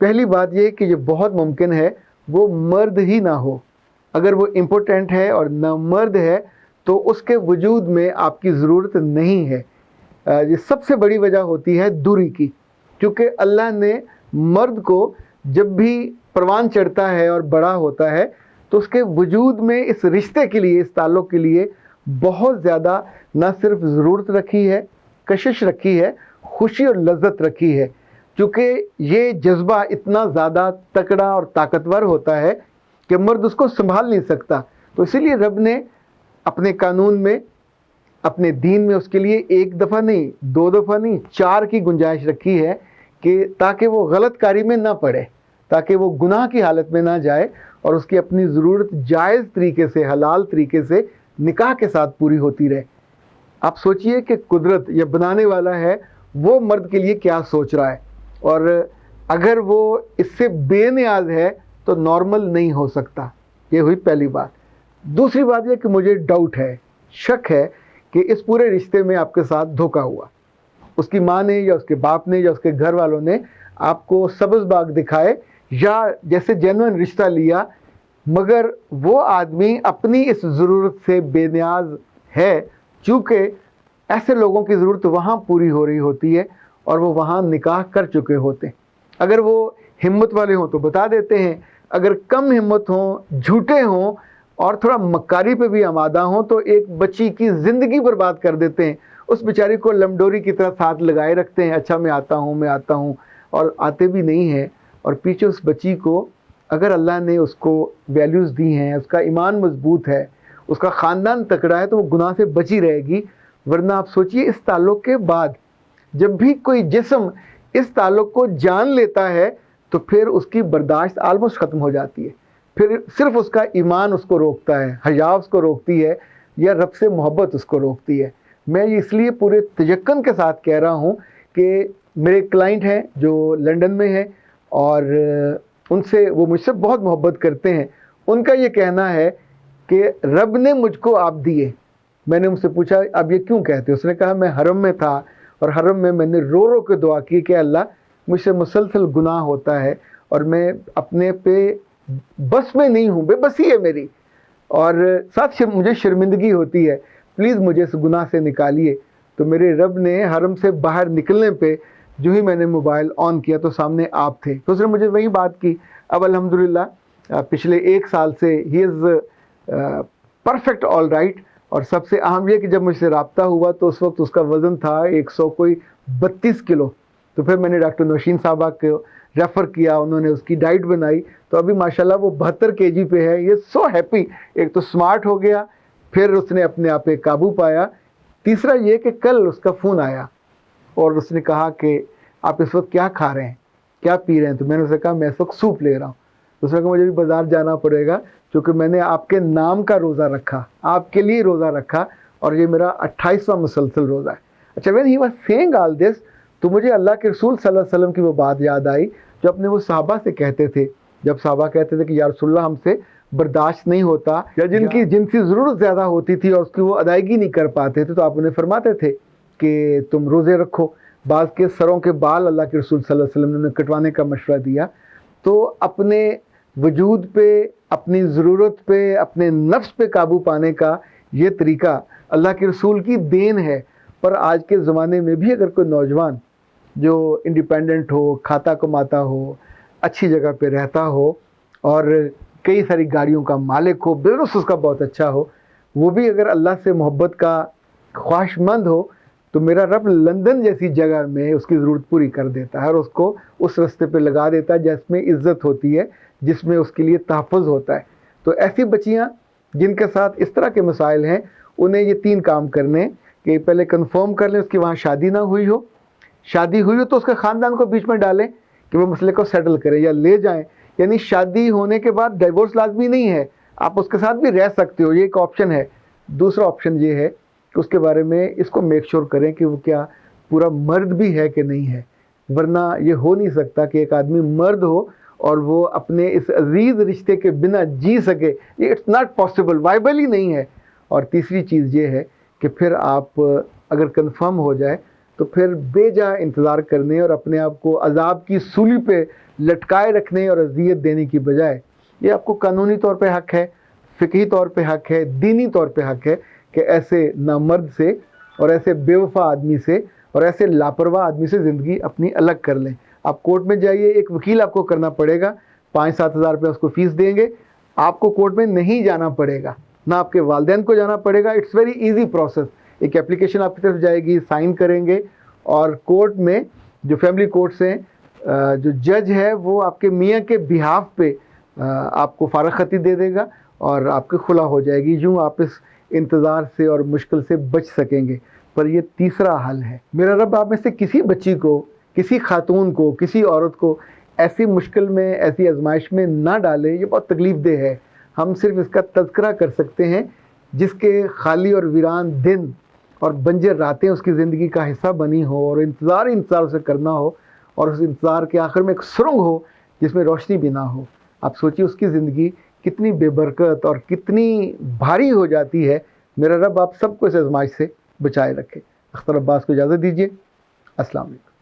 پہلی بات یہ کہ یہ بہت ممکن ہے وہ مرد ہی نہ ہو. اگر وہ امپورٹنٹ ہے اور نہ مرد ہے تو اس کے وجود میں آپ کی ضرورت نہیں ہے. یہ سب سے بڑی وجہ ہوتی ہے دوری کی، کیونکہ اللہ نے مرد کو جب بھی پروان چڑھتا ہے اور بڑا ہوتا ہے تو اس کے وجود میں اس رشتے کے لیے، اس تعلق کے لیے بہت زیادہ نہ صرف ضرورت رکھی ہے، کشش رکھی ہے، خوشی اور لذت رکھی ہے. کیونکہ یہ جذبہ اتنا زیادہ تکڑا اور طاقتور ہوتا ہے کہ مرد اس کو سنبھال نہیں سکتا. تو اسی لیے رب نے اپنے قانون میں، اپنے دین میں اس کے لیے ایک دفعہ نہیں، دو دفعہ نہیں، 4 کی گنجائش رکھی ہے کہ تاکہ وہ غلط کاری میں نہ پڑے، تاکہ وہ گناہ کی حالت میں نہ جائے اور اس کی اپنی ضرورت جائز طریقے سے، حلال طریقے سے نکاح کے ساتھ پوری ہوتی رہے. آپ سوچئے کہ قدرت یا بنانے والا ہے وہ مرد کے لیے کیا سوچ رہا ہے، اور اگر وہ اس سے بے نیاز ہے تو نارمل نہیں ہو سکتا. یہ ہوئی پہلی بات. دوسری بات یہ کہ مجھے ڈاؤٹ ہے، شک ہے کہ اس پورے رشتے میں آپ کے ساتھ دھوکہ ہوا. اس کی ماں نے یا اس کے باپ نے یا اس کے گھر والوں نے آپ کو سبز باغ دکھائے یا جیسے جینوئن رشتہ لیا، مگر وہ آدمی اپنی اس ضرورت سے بے نیاز ہے، چونکہ ایسے لوگوں کی ضرورت وہاں پوری ہو رہی ہوتی ہے اور وہ وہاں نکاح کر چکے ہوتے ہیں. اگر وہ ہمت والے ہوں تو بتا دیتے ہیں، اگر کم ہمت ہوں، جھوٹے ہوں اور تھوڑا مکاری پہ بھی آمادہ ہوں تو ایک بچی کی زندگی برباد کر دیتے ہیں. اس بیچاری کو لمڈوری کی طرح ساتھ لگائے رکھتے ہیں، اچھا میں آتا ہوں، اور آتے بھی نہیں ہیں. اور پیچھے اس بچی کو اگر اللہ نے اس کو ویلیوز دی ہیں، اس کا ایمان مضبوط ہے، اس کا خاندان تکڑا ہے، تو وہ گناہ سے بچی رہے گی. ورنہ آپ سوچئے اس تعلق کے بعد جب بھی کوئی جسم اس تعلق کو جان لیتا ہے تو پھر اس کی برداشت آلموسٹ ختم ہو جاتی ہے. پھر صرف اس کا ایمان اس کو روکتا ہے، حیا اس کو روکتی ہے، یا رب سے محبت اس کو روکتی ہے. میں یہ اس لیے پورے تجکن کے ساتھ کہہ رہا ہوں کہ میرے کلائنٹ ہیں جو لنڈن میں ہیں اور ان سے وہ مجھ سے بہت محبت کرتے ہیں. ان کا یہ کہنا ہے کہ رب نے مجھ کو آپ دیے. میں نے ان سے پوچھا اب یہ کیوں کہتے؟ اس نے کہا میں حرم میں تھا اور حرم میں میں نے رو رو کے دعا کی کہ اللہ مجھ سے مسلسل گناہ ہوتا ہے اور میں اپنے پہ بس میں نہیں ہوں، بے بسی ہے میری، اور ساتھ مجھے شرمندگی ہوتی ہے، پلیز مجھے اس گناہ سے نکالیے. تو میرے رب نے حرم سے باہر نکلنے پہ جو ہی میں نے موبائل آن کیا تو سامنے آپ تھے. تو اس نے مجھے وہی بات کی. اب الحمدللہ پچھلے 1 سال سے ہی از پرفیکٹ آل رائٹ. اور سب سے اہم یہ کہ جب مجھ سے رابطہ ہوا تو اس وقت اس کا وزن تھا 132 کلو. تو پھر میں نے ڈاکٹر نوشین صاحبہ کو ریفر کیا، انہوں نے اس کی ڈائٹ بنائی، تو ابھی ماشاءاللہ وہ 72 kg پہ ہے. یہ سو ہیپی. ایک تو سمارٹ ہو گیا، پھر اس نے اپنے آپ پہ قابو پایا. تیسرا یہ کہ کل اس کا فون آیا اور اس نے کہا کہ آپ اس وقت کیا کھا رہے ہیں، کیا پی رہے ہیں؟ تو میں نے اسے کہا میں اس وقت سوپ لے رہا ہوں. اس نے کہا مجھے بھی بازار جانا پڑے گا کیونکہ میں نے آپ کے نام کا روزہ رکھا، آپ کے لیے روزہ رکھا، اور یہ میرا 28واں مسلسل روزہ ہے. اچھا when he was saying all this تو مجھے اللہ کے رسول صلی اللہ علیہ وسلم کی وہ بات یاد آئی جو اپنے وہ صحابہ سے کہتے تھے. جب صحابہ کہتے تھے کہ یا رسول اللہ ہم سے برداشت نہیں ہوتا، یا جن کی جنسی ضرورت زیادہ ہوتی تھی اور اس کی وہ ادائیگی نہیں کر پاتے تھے، تو آپ انہیں فرماتے تھے کہ تم روزے رکھو. بعض کے سروں کے بال اللہ کے رسول صلی اللہ علیہ وسلم نے کٹوانے کا مشورہ دیا. تو اپنے وجود پہ، اپنی ضرورت پہ، اپنے نفس پہ قابو پانے کا یہ طریقہ اللہ کے رسول کی دین ہے. پر آج کے زمانے میں بھی اگر کوئی نوجوان جو انڈیپینڈنٹ ہو، کھاتا کماتا ہو، اچھی جگہ پہ رہتا ہو اور کئی ساری گاڑیوں کا مالک ہو، بزنس اس کا بہت اچھا ہو، وہ بھی اگر اللہ سے محبت کا خواہش مند ہو تو میرا رب لندن جیسی جگہ میں اس کی ضرورت پوری کر دیتا ہے اور اس کو اس رستے پہ لگا دیتا ہے جس میں عزت ہوتی ہے، جس میں اس کے لیے تحفظ ہوتا ہے. تو ایسی بچیاں جن کے ساتھ اس طرح کے مسائل ہیں، انہیں یہ 3 کام کرنے کہ پہلے کنفرم کر لیں اس کی وہاں شادی نہ ہوئی ہو. شادی ہوئی ہو تو اس کے خاندان کو بیچ میں ڈالیں کہ وہ مسئلے کو سیٹل کریں یا لے جائیں. یعنی شادی ہونے کے بعد ڈائیورس لازمی نہیں ہے، آپ اس کے ساتھ بھی رہ سکتے ہو، یہ ایک آپشن ہے. دوسرا آپشن یہ ہے کہ اس کے بارے میں اس کو میک شور کریں کہ وہ کیا پورا مرد بھی ہے کہ نہیں ہے. ورنہ یہ ہو نہیں سکتا کہ ایک آدمی مرد ہو اور وہ اپنے اس عزیز رشتے کے بنا جی سکے. یہ اٹس ناٹ پاسبل، وائبل ہی نہیں ہے. اور تیسری چیز یہ ہے کہ پھر آپ اگر کنفرم ہو جائے تو پھر بے جا انتظار کرنے اور اپنے آپ کو عذاب کی سولی پہ لٹکائے رکھنے اور اذیت دینے کی بجائے یہ آپ کو قانونی طور پہ حق ہے، فقہی طور پہ حق ہے، دینی طور پہ حق ہے کہ ایسے نامرد سے اور ایسے بے وفا آدمی سے اور ایسے لاپرواہ آدمی سے زندگی اپنی الگ کر لیں۔ آپ کورٹ میں جائیے، ایک وکیل آپ کو کرنا پڑے گا، 5-7 ہزار روپے اس کو فیس دیں گے، آپ کو کورٹ میں نہیں جانا پڑے گا، نہ آپ کے والدین کو جانا پڑے گا۔ It's very easy process. ایک اپلیکیشن آپ کی طرف جائے گی، سائن کریں گے، اور کورٹ میں جو فیملی کورٹس ہیں جو جج ہے وہ آپ کے میاں کے بہاف پہ آپ کو فارغ خطی دے دے گا اور آپ کی خلا ہو جائے گی۔ یوں آپ اس انتظار سے اور مشکل سے بچ سکیں گے۔ پر یہ تیسرا حل ہے۔ میرا رب آپ میں سے کسی بچی کو، کسی خاتون کو، کسی عورت کو ایسی مشکل میں، ایسی آزمائش میں نہ ڈالے۔ یہ بہت تکلیف دہ ہے۔ ہم صرف اس کا تذکرہ کر سکتے ہیں جس کے خالی اور ویران دن اور بنجر راتیں اس کی زندگی کا حصہ بنی ہو، اور انتظار اسے کرنا ہو، اور اس انتظار کے آخر میں ایک سرنگ ہو جس میں روشنی بھی نہ ہو۔ آپ سوچیے اس کی زندگی کتنی بے برکت اور کتنی بھاری ہو جاتی ہے۔ میرا رب آپ سب کو اس آزمائش سے بچائے رکھے۔ اختر عباس کو اجازت دیجیے۔ السلام علیکم۔